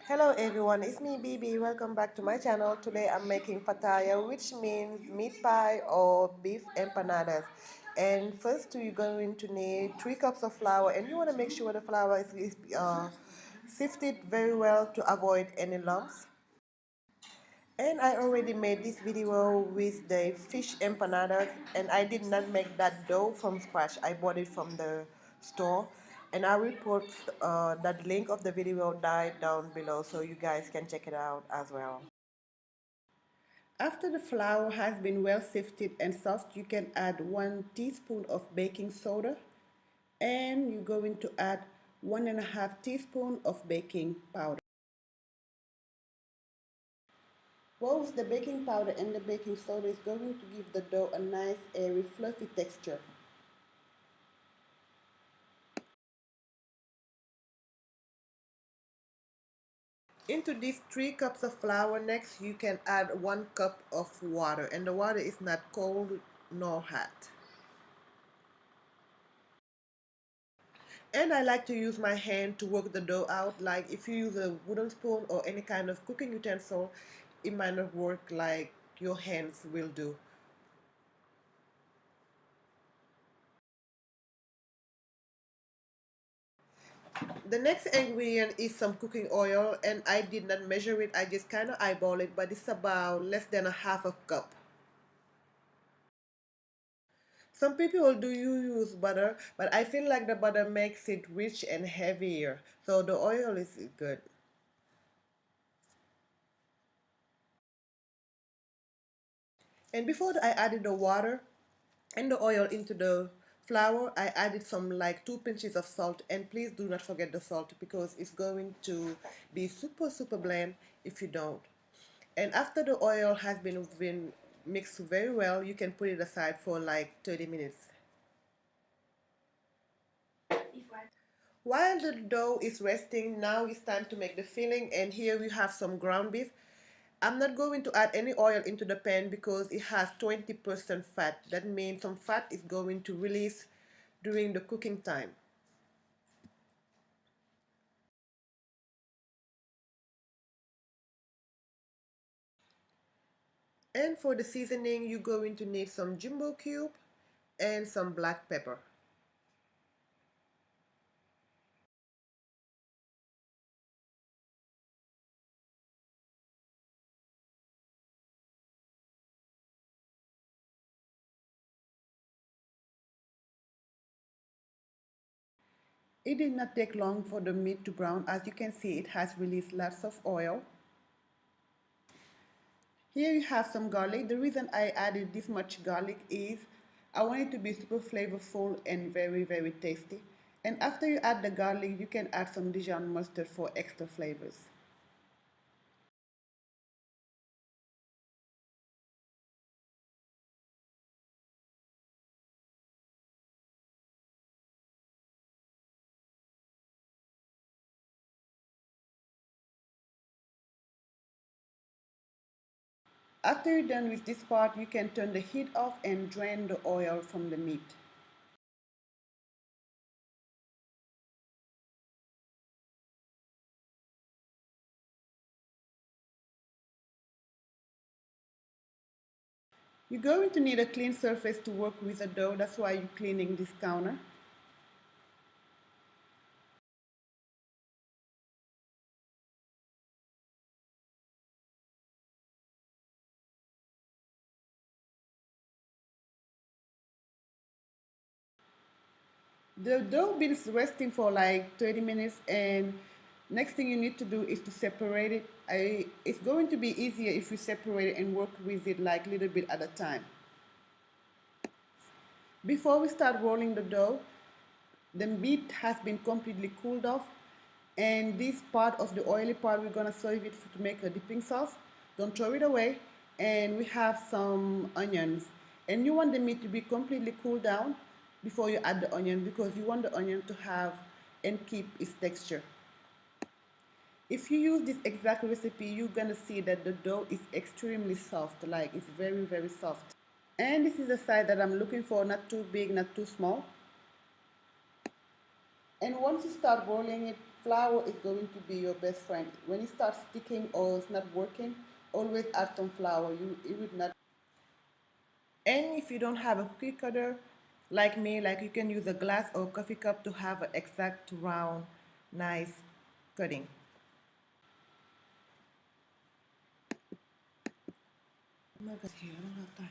Hello everyone, it's me BB. Welcome back to my channel. Today I'm making fataya, which means meat pie or beef empanadas. And first you're going to need 3 cups of flour, and you want to make sure the flour is sifted very well to avoid any lumps. And I already made this video with the fish empanadas, and I did not make that dough from scratch. I bought it from the store, and I will put that link of the video down below so you guys can check it out as well. After the flour has been well sifted and soft, you can add 1 teaspoon of baking soda, and you're going to add 1.5 teaspoon of baking powder. Both the baking powder and the baking soda is going to give the dough a nice, airy, fluffy texture. Into these 3 cups of flour, next you can add 1 cup of water, and the water is not cold nor hot. And I like to use my hand to work the dough out. Like if you use a wooden spoon or any kind of cooking utensil, it might not work like your hands will do. The next ingredient is some cooking oil, and I did not measure it, I just kind of eyeball it, but it's about less than a half a cup. Some people do use butter, but I feel like the butter makes it rich and heavier, so the oil is good. And before I added the water and the oil into the flour, I added some like 2 pinches of salt, and please do not forget the salt because it's going to be super bland if you don't. And after the oil has been mixed very well, you can put it aside for like 30 minutes. While the dough is resting, now it's time to make the filling, and here we have some ground beef. I'm not going to add any oil into the pan because it has 20% fat. That means some fat is going to release during the cooking time. And for the seasoning, you're going to need some jumbo cube and some black pepper. It did not take long for the meat to brown. As you can see, it has released lots of oil. Here you have some garlic. The reason I added this much garlic is I want it to be super flavorful and very tasty. And after you add the garlic, you can add some Dijon mustard for extra flavors. After you're done with this part, you can turn the heat off and drain the oil from the meat. You're going to need a clean surface to work with the dough. That's why you're cleaning this counter. The dough been resting for like 30 minutes, and next thing you need to do is to separate it. It's going to be easier if you separate it and work with it like a little bit at a time. Before we start rolling the dough, the meat has been completely cooled off, and this part of the oily part we're gonna serve it to make a dipping sauce. Don't throw it away. And we have some onions, and you want the meat to be completely cooled down before you add the onion because you want the onion to have and keep its texture. If you use this exact recipe, you're gonna see that the dough is extremely soft, like it's very soft. And this is the size that I'm looking for, not too big, not too small. And once you start rolling it, flour is going to be your best friend. When it starts sticking or it's not working, always add some flour. It would not. And if you don't have a cookie cutter, like me, like you can use a glass or coffee cup to have an exact round, nice cutting. Oh my God, here, I don't have time.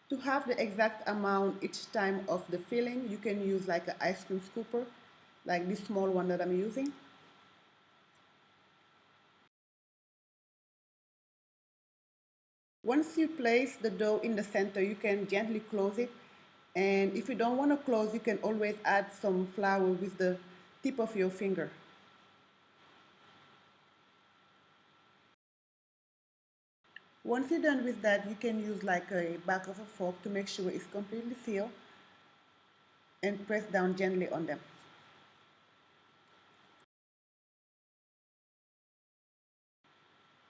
To have the exact amount each time of the filling, you can use like an ice cream scooper, like this small one that I'm using. Once you place the dough in the center, you can gently close it. And if you don't want to close, you can always add some flour with the tip of your finger. Once you're done with that, you can use like a back of a fork to make sure it's completely filled and press down gently on them.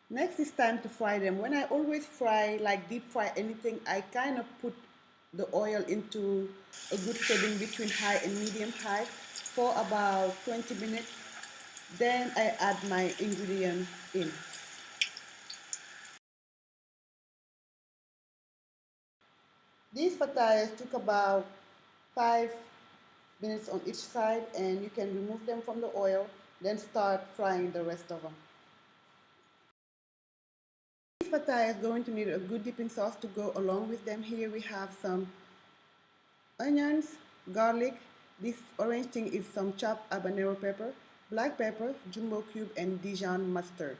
Next is time to fry them. When I always fry, like deep fry anything, I kind of put the oil into a good setting between high and medium high for about 20 minutes. Then I add my ingredient in. These fatayas took about 5 minutes on each side, and you can remove them from the oil, then start frying the rest of them. This fataya is going to need a good dipping sauce to go along with them. Here we have some onions, garlic. This orange thing is some chopped habanero pepper, black pepper, jumbo cube, and Dijon mustard.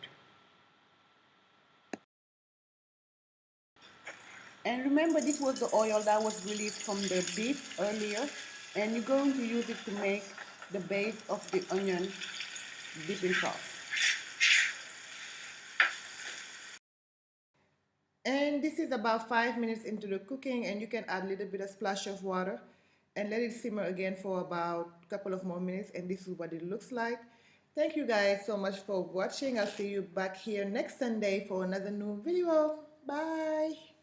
And remember, this was the oil that was released from the beef earlier, and you're going to use it to make the base of the onion dipping sauce. And this is about 5 minutes into the cooking, and you can add a little bit of splash of water and let it simmer again for about a couple of more minutes, and this is what it looks like. Thank you guys so much for watching. I'll see you back here next Sunday for another new video. Bye.